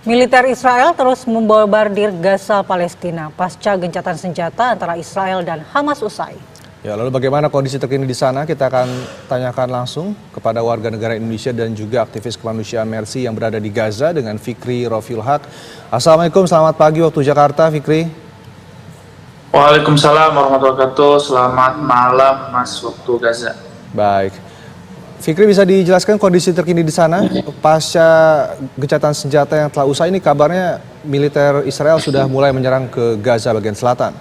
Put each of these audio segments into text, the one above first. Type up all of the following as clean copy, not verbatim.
Militer Israel terus membombardir Gaza, Palestina pasca gencatan senjata antara Israel dan Hamas usai. Ya, lalu bagaimana kondisi terkini di sana? Kita akan tanyakan langsung kepada warga negara Indonesia dan juga aktivis kemanusiaan Mercy yang berada di Gaza dengan Fikri Rofil Haq. Assalamualaikum, selamat pagi waktu Jakarta, Fikri. Waalaikumsalam warahmatullahi wabarakatuh. Selamat malam Mas waktu Gaza. Baik. Fikri, bisa dijelaskan kondisi terkini di sana pasca gencatan senjata yang telah usai ini? Kabarnya militer Israel sudah mulai menyerang ke Gaza bagian selatan.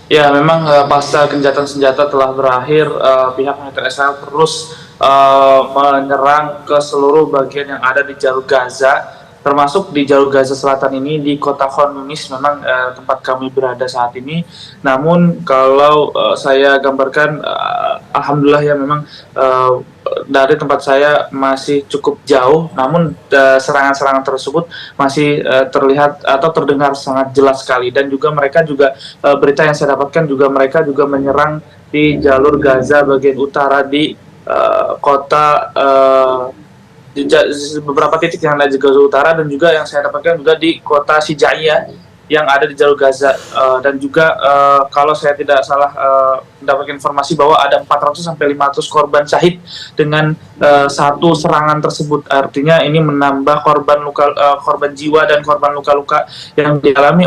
Ya, memang pasca gencatan senjata telah berakhir, pihak militer Israel terus menyerang ke seluruh bagian yang ada di jalur Gaza, termasuk di jalur Gaza Selatan ini di kota Khan Yunis, memang tempat kami berada saat ini. Namun kalau saya gambarkan, alhamdulillah ya memang dari tempat saya masih cukup jauh, namun serangan-serangan tersebut masih terlihat atau terdengar sangat jelas sekali. Dan juga mereka juga berita yang saya dapatkan juga mereka juga menyerang di jalur Gaza bagian utara di kota di beberapa titik yang ada di Gaza Utara, dan juga yang saya dapatkan juga di kota Sijaiyah yang ada di jalur Gaza. Dan juga kalau saya tidak salah mendapatkan informasi bahwa ada 400 sampai 500 korban syahid dengan satu serangan tersebut. Artinya ini menambah korban jiwa dan korban luka-luka yang dialami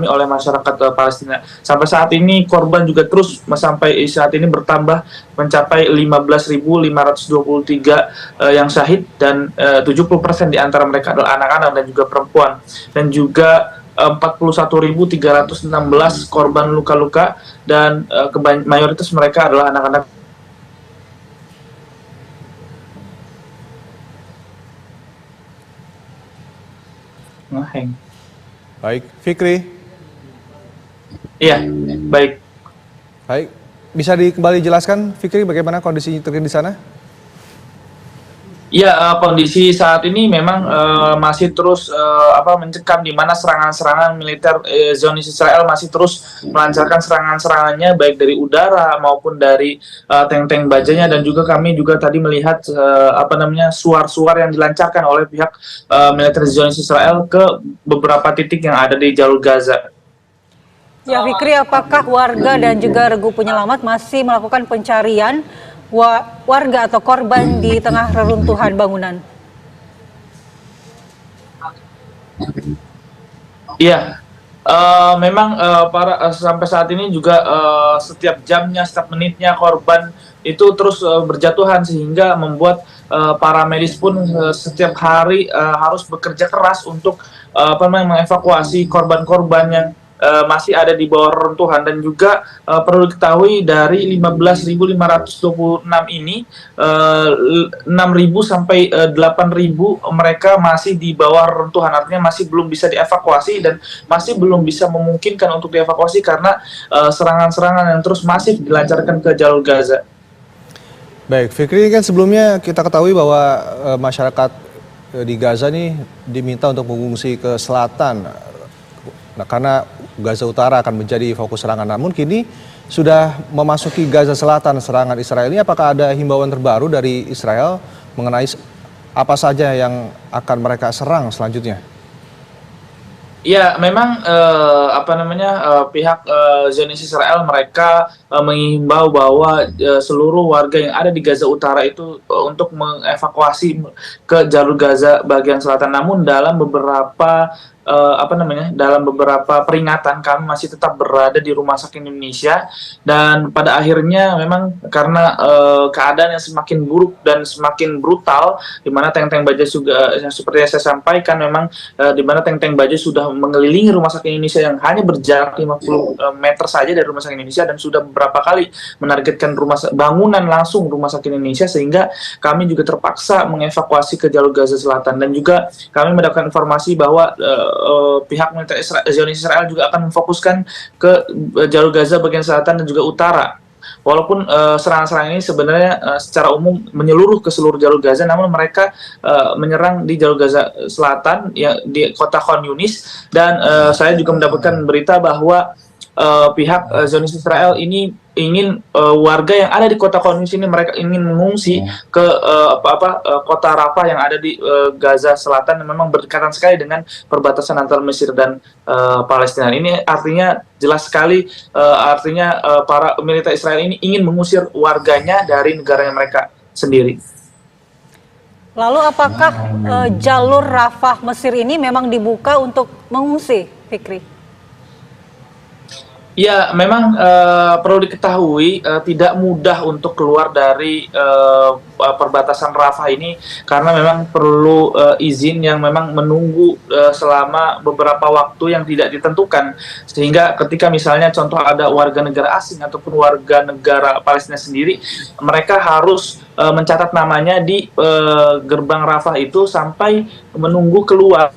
oleh masyarakat Palestina. Sampai saat ini korban juga terus sampai saat ini bertambah mencapai 15.523 yang syahid, dan 70% di antara mereka adalah anak-anak dan juga perempuan, dan juga 41.316 korban luka-luka, dan mayoritas mereka adalah anak-anak. Baik, Fikri. Iya, baik. Baik, bisa kembali jelaskan, Fikri, bagaimana kondisi terkini di sana? Ya, kondisi saat ini memang masih terus mencekam, di mana serangan-serangan militer Zionis Israel masih terus melancarkan serangan-serangannya baik dari udara maupun dari tank-tank bajanya, dan juga kami juga tadi melihat suar-suar yang dilancarkan oleh pihak militer Zionis Israel ke beberapa titik yang ada di jalur Gaza. Ya, Fikri, apakah warga dan juga regu penyelamat masih melakukan pencarian warga atau korban di tengah reruntuhan bangunan? Iya, memang sampai saat ini juga setiap jamnya, setiap menitnya korban itu terus berjatuhan, sehingga membuat para medis pun setiap hari harus bekerja keras untuk mengevakuasi korban-korban yang masih ada di bawah reruntuhan. Dan juga perlu diketahui dari 15.526 ini 6.000 sampai 8.000 mereka masih di bawah reruntuhan, artinya masih belum bisa dievakuasi dan masih belum bisa memungkinkan untuk dievakuasi karena serangan-serangan yang terus masif dilancarkan ke jalur Gaza. Baik, Fikri, kan sebelumnya kita ketahui bahwa masyarakat di Gaza nih diminta untuk mengungsi ke selatan. Nah, karena Gaza Utara akan menjadi fokus serangan, namun kini sudah memasuki Gaza Selatan serangan Israel ini. Apakah ada himbauan terbaru dari Israel mengenai apa saja yang akan mereka serang selanjutnya? Ya, memang pihak Zionis Israel mereka mengimbau bahwa seluruh warga yang ada di Gaza Utara itu untuk mengevakuasi ke jalur Gaza bagian selatan. Namun dalam beberapa peringatan kami masih tetap berada di Rumah Sakit Indonesia, dan pada akhirnya memang karena keadaan yang semakin buruk dan semakin brutal, di mana tank-tank baja juga seperti yang saya sampaikan, memang di mana tank-tank baja sudah mengelilingi Rumah Sakit Indonesia yang hanya berjarak 50 meter saja dari Rumah Sakit Indonesia, dan sudah beberapa kali menargetkan bangunan langsung Rumah Sakit Indonesia, sehingga kami juga terpaksa mengevakuasi ke jalur Gaza Selatan. Dan juga kami mendapatkan informasi bahwa pihak militer Zionis Israel juga akan memfokuskan ke jalur Gaza bagian selatan dan juga utara. Walaupun serangan-serangan ini sebenarnya secara umum menyeluruh ke seluruh jalur Gaza, namun mereka menyerang di jalur Gaza Selatan, ya, di kota Khan Yunis. Dan saya juga mendapatkan berita bahwa pihak Zionis Israel ini ingin warga yang ada di kota Khan ini, mereka ingin mengungsi ke kota Rafah yang ada di Gaza Selatan, yang memang berdekatan sekali dengan perbatasan antara Mesir dan Palestina. Ini artinya jelas sekali, para militer Israel ini ingin mengusir warganya dari negaranya mereka sendiri. Lalu apakah jalur Rafah Mesir ini memang dibuka untuk mengungsi, Fikri? Ya, memang perlu diketahui tidak mudah untuk keluar dari perbatasan Rafah ini, karena memang perlu izin yang memang menunggu selama beberapa waktu yang tidak ditentukan. Sehingga ketika misalnya contoh ada warga negara asing ataupun warga negara Palestina sendiri, mereka harus mencatat namanya di gerbang Rafah itu sampai menunggu keluar